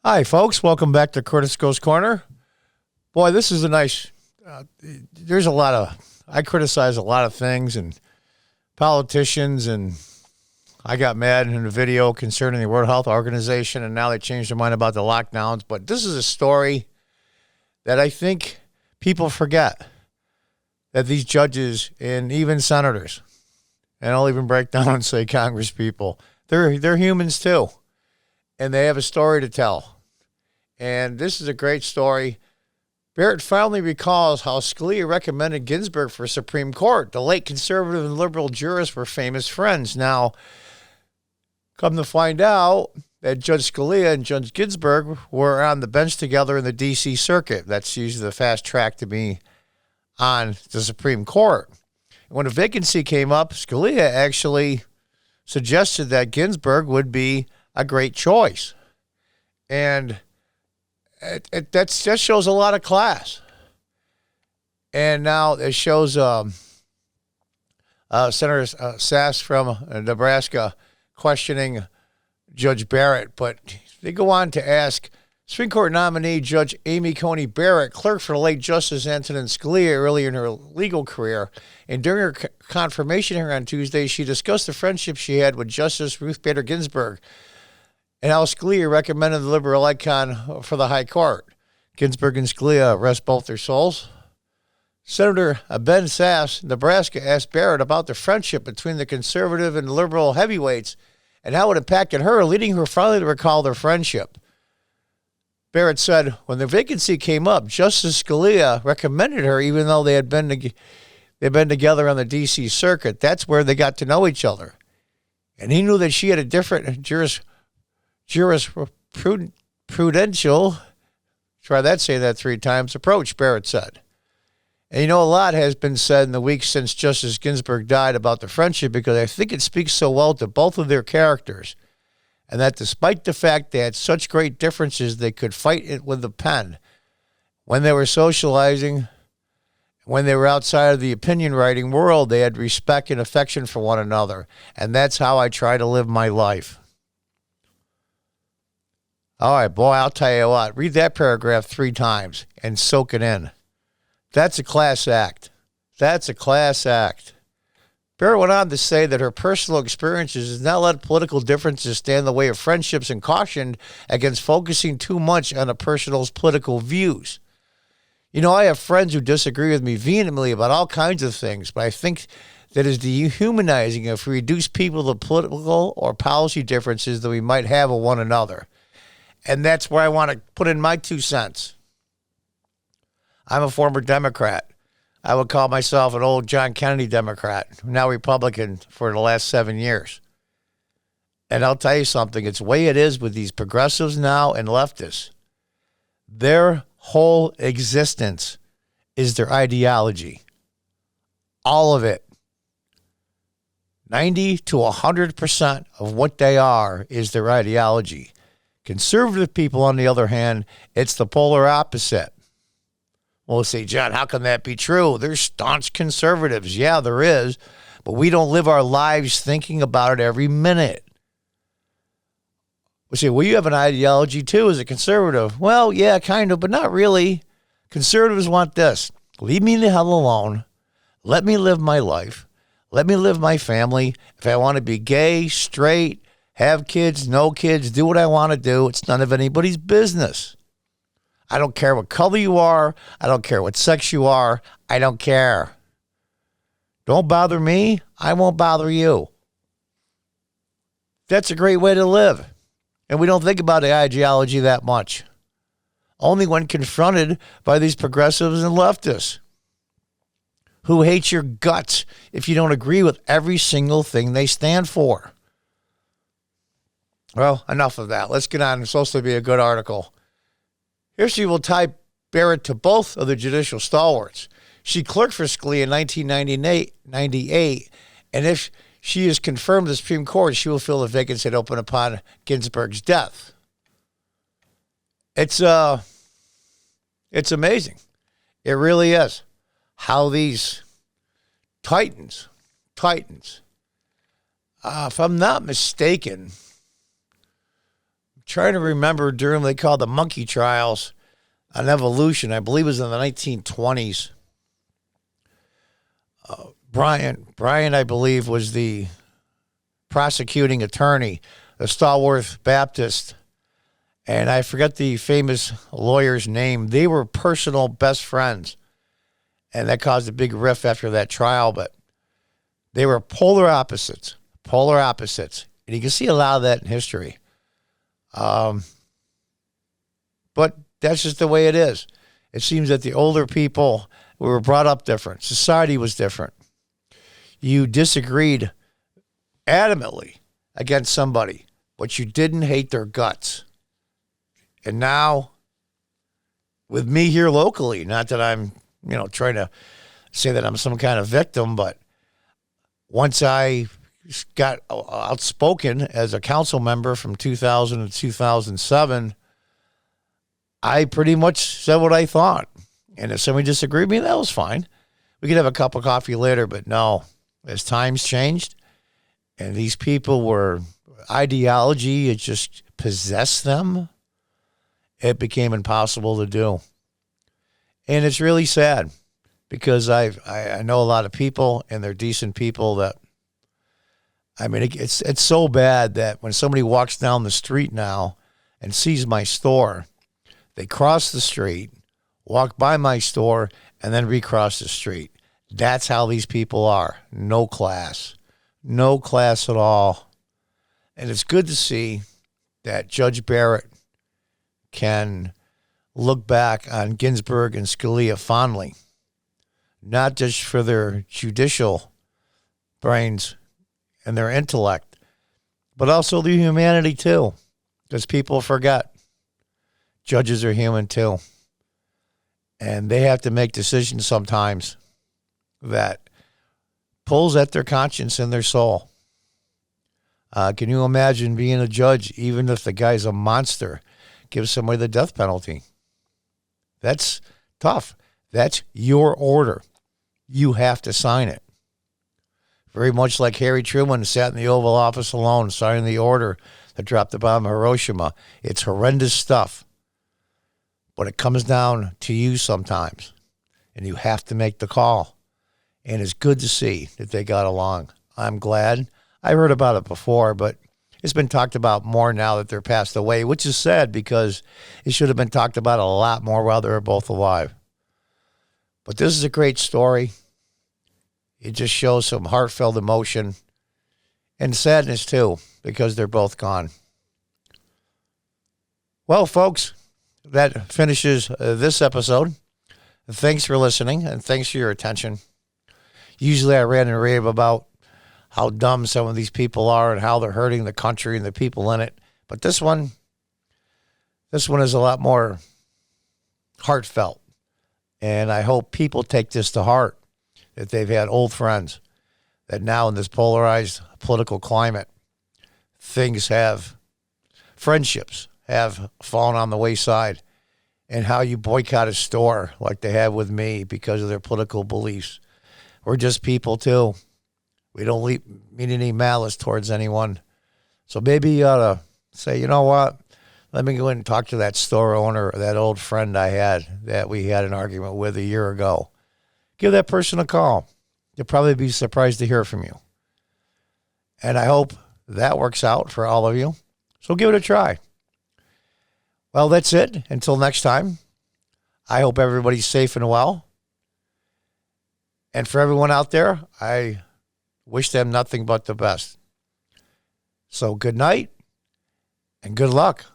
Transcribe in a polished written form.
Hi, folks. Welcome back to Curtis Goes Corner. Boy, this is a nice. There's a lot of. I criticize a lot of things and politicians, and I got mad in a video concerning the World Health Organization, and now they changed their mind about the lockdowns. But this is a story that I think people forget that these judges and even senators, and I'll even break down and say Congress people, they're humans too, and they have a story to tell. And this is a great story. Barrett finally recalls how Scalia recommended Ginsburg for Supreme Court. The late conservative and liberal jurists were famous friends. Now, come to find out that Judge Scalia and Judge Ginsburg were on the bench together in the D.C. Circuit. That's usually the fast track to be on the Supreme Court. When a vacancy came up, Scalia actually suggested that Ginsburg would be a great choice. And that shows a lot of class. And now it shows Senator Sass from Nebraska questioning Judge Barrett. But they go on to ask Supreme Court nominee Judge Amy Coney Barrett, clerk for the late Justice Antonin Scalia early in her legal career. And during her confirmation hearing on Tuesday, she discussed the friendship she had with Justice Ruth Bader Ginsburg and how Scalia recommended the liberal icon for the high court. Ginsburg and Scalia rest both their souls. Senator Ben Sass, Nebraska, asked Barrett about the friendship between the conservative and liberal heavyweights and how it impacted her, leading her finally to recall their friendship. Barrett said, when the vacancy came up, Justice Scalia recommended her, even though they'd been together on the D.C. Circuit. That's where they got to know each other. And he knew that she had a different jurisprudential, say that 3 times, approach, Barrett said. And a lot has been said in the weeks since Justice Ginsburg died about the friendship, because I think it speaks so well to both of their characters, and that despite the fact they had such great differences, they could fight it with the pen. When they were socializing, when they were outside of the opinion writing world, they had respect and affection for one another. And that's how I try to live my life. All right, boy, I'll tell you what. Read that paragraph 3 times and soak it in. That's a class act. That's a class act. Barrett went on to say that her personal experiences has not let political differences stand in the way of friendships and cautioned against focusing too much on a person's political views. I have friends who disagree with me vehemently about all kinds of things, but I think that is dehumanizing if we reduce people to political or policy differences that we might have with one another. And that's where I want to put in my 2 cents. I'm a former Democrat. I would call myself an old John Kennedy Democrat, now Republican for the last 7 years. And I'll tell you something, it's the way it is with these progressives now and leftists. Their whole existence is their ideology. All of it. 90 to 100% of what they are is their ideology. Conservative people, on the other hand, it's the polar opposite. Well, say, John, how can that be true? There's staunch conservatives. Yeah, there is. But we don't live our lives thinking about it every minute. We say, well, you have an ideology too as a conservative. Well, yeah, kind of, but not really. Conservatives want this. Leave me the hell alone. Let me live my life. Let me live my family. If I want to be gay, straight, have kids, no kids, do what I want to do. It's none of anybody's business. I don't care what color you are. I don't care what sex you are. I don't care. Don't bother me. I won't bother you. That's a great way to live. And we don't think about the ideology that much. Only when confronted by these progressives and leftists who hate your guts if you don't agree with every single thing they stand for. Well, enough of that. Let's get on. It's supposed to be a good article. Here she will tie Barrett to both of the judicial stalwarts. She clerked for Scalia in 1998, and if she is confirmed to the Supreme Court, she will fill the vacancy that opened upon Ginsburg's death. It's amazing. It really is how these titans, if I'm not mistaken, trying to remember during they called the monkey trials on evolution. I believe it was in the 1920s. Brian, I believe, was the prosecuting attorney, the stalwart Baptist, and I forget the famous lawyer's name. They were personal best friends, and that caused a big rift after that trial, but they were polar opposites, and you can see a lot of that in history. But that's just the way it is. It seems that the older people, we were brought up different. Society was different. You disagreed adamantly against somebody, but you didn't hate their guts. And now, with me here locally, not that I'm, trying to say that I'm some kind of victim, but once I got outspoken as a council member from 2000 to 2007, I pretty much said what I thought. And if somebody disagreed with me, that was fine. We could have a cup of coffee later, but no. As times changed, and these people were, ideology, it just possessed them, it became impossible to do. And it's really sad, because I know a lot of people, and they're decent people that, it's so bad that when somebody walks down the street now and sees my store, they cross the street, walk by my store, and then recross the street. That's how these people are. No class at all. And it's good to see that Judge Barrett can look back on Ginsburg and Scalia fondly, not just for their judicial brains and their intellect, but also their humanity too, because people forget. Judges are human too. And they have to make decisions sometimes that pulls at their conscience and their soul. Can you imagine being a judge, even if the guy's a monster, gives somebody the death penalty? That's tough. That's your order. You have to sign it. Very much like Harry Truman sat in the Oval Office alone, signing the order that dropped the bomb on Hiroshima. It's horrendous stuff. But it comes down to you sometimes, and you have to make the call. And it's good to see that they got along. I'm glad. I heard about it before, but it's been talked about more now that they're passed away, which is sad because it should have been talked about a lot more while they were both alive. But this is a great story. It just shows some heartfelt emotion and sadness too, because they're both gone. Well, folks, that finishes this episode. Thanks for listening, and thanks for your attention. Usually I rant and rave about how dumb some of these people are and how they're hurting the country and the people in it. But this one is a lot more heartfelt. And I hope people take this to heart, that they've had old friends, that now in this polarized political climate, friendships have fallen on the wayside, and how you boycott a store like they have with me because of their political beliefs. We're just people too. We don't mean any malice towards anyone. So maybe you ought to say, you know what? Let me go in and talk to that store owner or that old friend I had that we had an argument with a year ago. Give that person a call. You'll probably be surprised to hear from you. And I hope that works out for all of you. So give it a try. Well, that's it. Until next time, I hope everybody's safe and well. And for everyone out there, I wish them nothing but the best. So good night and good luck.